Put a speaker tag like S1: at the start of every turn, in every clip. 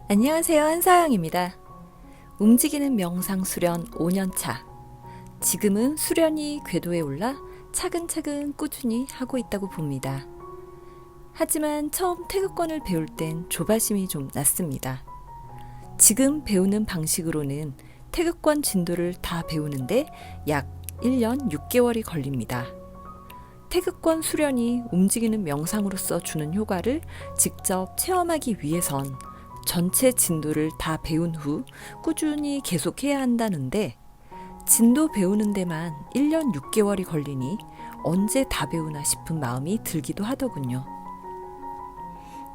S1: 안녕하세요, 한사영입니다. 움직이는 명상 수련 5년차. 지금은 수련이 궤도에 올라 차근차근 꾸준히 하고 있다고 봅니다. 하지만 처음 태극권을 배울 땐 조바심이 좀 났습니다. 지금 배우는 방식으로는 태극권 진도를 다 배우는데 약 1년 6개월이 걸립니다. 태극권 수련이 움직이는 명상으로서 주는 효과를 직접 체험하기 위해선 전체 진도를 다 배운 후 꾸준히 계속해야 한다는데, 진도 배우는 데만 1년 6개월이 걸리니 언제 다 배우나 싶은 마음이 들기도 하더군요.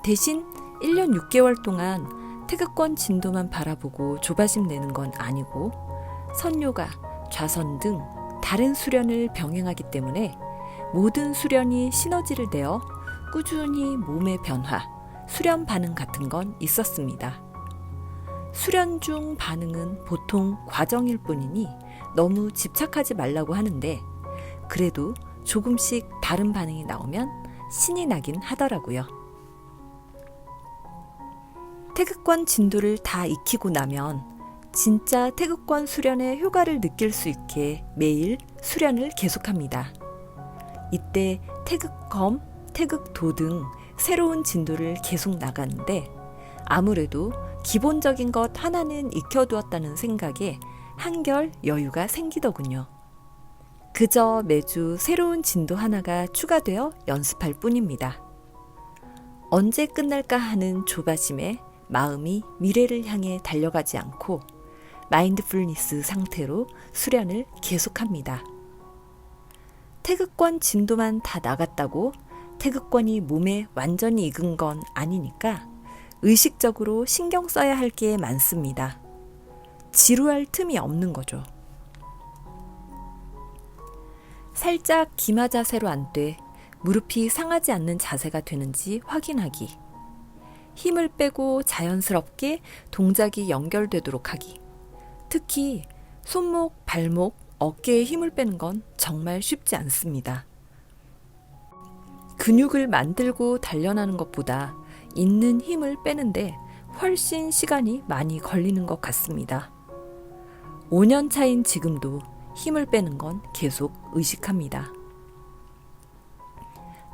S1: 대신 1년 6개월 동안 태극권 진도만 바라보고 조바심 내는 건 아니고 선요가, 좌선 등 다른 수련을 병행하기 때문에 모든 수련이 시너지를 내어 꾸준히 몸의 변화, 수련 반응 같은 건 있었습니다. 수련 중 반응은 보통 과정일 뿐이니 너무 집착하지 말라고 하는데, 그래도 조금씩 다른 반응이 나오면 신이 나긴 하더라고요. 태극권 진도를 다 익히고 나면 진짜 태극권 수련의 효과를 느낄 수 있게 매일 수련을 계속합니다. 이때 태극검, 태극도 등 새로운 진도를 계속 나가는데, 아무래도 기본적인 것 하나는 익혀두었다는 생각에 한결 여유가 생기더군요. 그저 매주 새로운 진도 하나가 추가되어 연습할 뿐입니다. 언제 끝날까 하는 조바심에 마음이 미래를 향해 달려가지 않고 마인드풀니스 상태로 수련을 계속합니다. 태극권 진도만 다 나갔다고 태극권이 몸에 완전히 익은 건 아니니까 의식적으로 신경 써야 할 게 많습니다. 지루할 틈이 없는 거죠. 살짝 기마 자세로 앉되 무릎이 상하지 않는 자세가 되는지 확인하기. 힘을 빼고 자연스럽게 동작이 연결되도록 하기. 특히 손목, 발목, 어깨에 힘을 빼는 건 정말 쉽지 않습니다. 근육을 만들고 단련하는 것보다 있는 힘을 빼는데 훨씬 시간이 많이 걸리는 것 같습니다. 5년 차인 지금도 힘을 빼는 건 계속 의식합니다.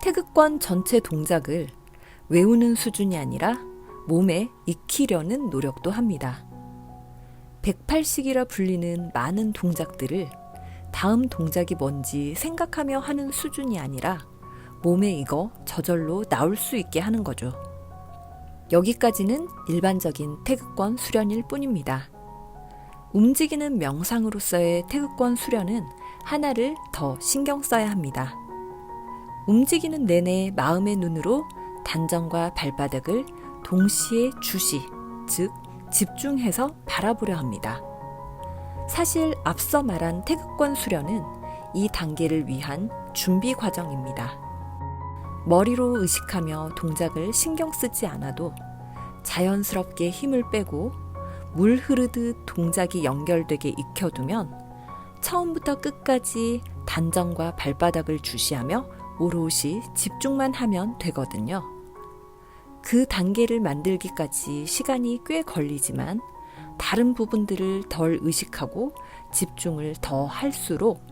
S1: 태극권 전체 동작을 외우는 수준이 아니라 몸에 익히려는 노력도 합니다. 180이라 불리는 많은 동작들을 다음 동작이 뭔지 생각하며 하는 수준이 아니라 몸에 익어 저절로 나올 수 있게 하는 거죠. 여기까지는 일반적인 태극권 수련일 뿐입니다. 움직이는 명상으로서의 태극권 수련은 하나를 더 신경 써야 합니다. 움직이는 내내 마음의 눈으로 단전과 발바닥을 동시에 주시, 즉 집중해서 바라보려 합니다. 사실 앞서 말한 태극권 수련은 이 단계를 위한 준비 과정입니다. 머리로 의식하며 동작을 신경 쓰지 않아도 자연스럽게 힘을 빼고 물 흐르듯 동작이 연결되게 익혀두면 처음부터 끝까지 단전과 발바닥을 주시하며 오롯이 집중만 하면 되거든요. 그 단계를 만들기까지 시간이 꽤 걸리지만 다른 부분들을 덜 의식하고 집중을 더 할수록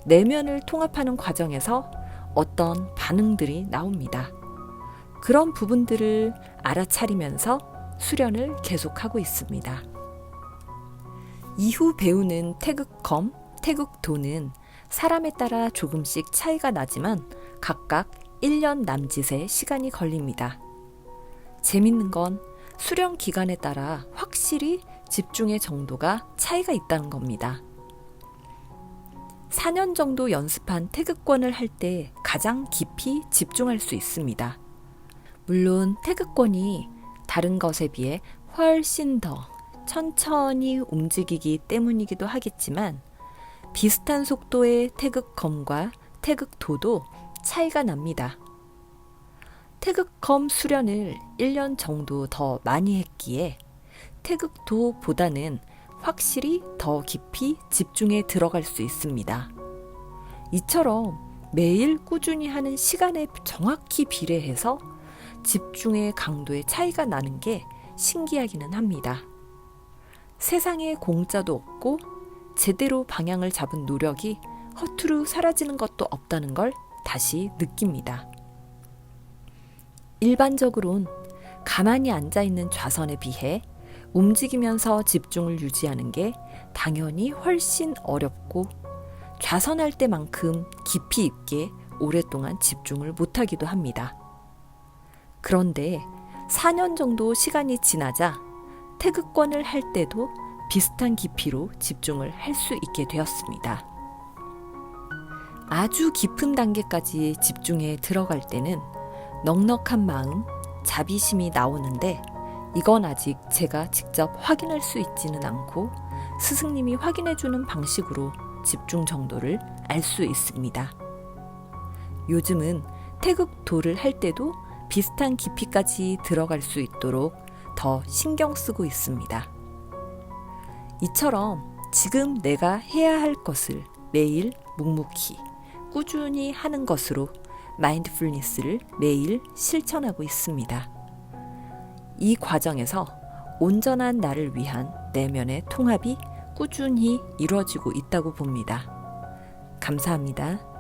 S1: 내면을 통합하는 과정에서 어떤 반응들이 나옵니다. 그런 부분들을 알아차리면서 수련을 계속하고 있습니다. 이후 배우는 태극검, 태극도는 사람에 따라 조금씩 차이가 나지만 각각 1년 남짓의 시간이 걸립니다. 재밌는 건 수련 기간에 따라 확실히 집중의 정도가 차이가 있다는 겁니다. 4년 정도 연습한 태극권을 할 때 가장 깊이 집중할 수 있습니다. 물론 태극권이 다른 것에 비해 훨씬 더 천천히 움직이기 때문이기도 하겠지만 비슷한 속도의 태극검과 태극도도 차이가 납니다. 태극검 수련을 1년 정도 더 많이 했기에 태극도보다는 확실히 더 깊이 집중에 들어갈 수 있습니다. 이처럼 매일 꾸준히 하는 시간에 정확히 비례해서 집중의 강도의 차이가 나는 게 신기하기는 합니다. 세상에 공짜도 없고 제대로 방향을 잡은 노력이 허투루 사라지는 것도 없다는 걸 다시 느낍니다. 일반적으론 가만히 앉아있는 좌선에 비해 움직이면서 집중을 유지하는 게 당연히 훨씬 어렵고 좌선할 때만큼 깊이 있게 오랫동안 집중을 못하기도 합니다. 그런데 4년 정도 시간이 지나자 태극권을 할 때도 비슷한 깊이로 집중을 할 수 있게 되었습니다. 아주 깊은 단계까지 집중에 들어갈 때는 넉넉한 마음, 자비심이 나오는데 이건 아직 제가 직접 확인할 수 있지는 않고 스승님이 확인해주는 방식으로 집중 정도를 알 수 있습니다. 요즘은 태극도를 할 때도 비슷한 깊이까지 들어갈 수 있도록 더 신경 쓰고 있습니다. 이처럼 지금 내가 해야 할 것을 매일 묵묵히 꾸준히 하는 것으로 마인드풀니스를 매일 실천하고 있습니다. 이 과정에서 온전한 나를 위한 내면의 통합이 꾸준히 이루어지고 있다고 봅니다. 감사합니다.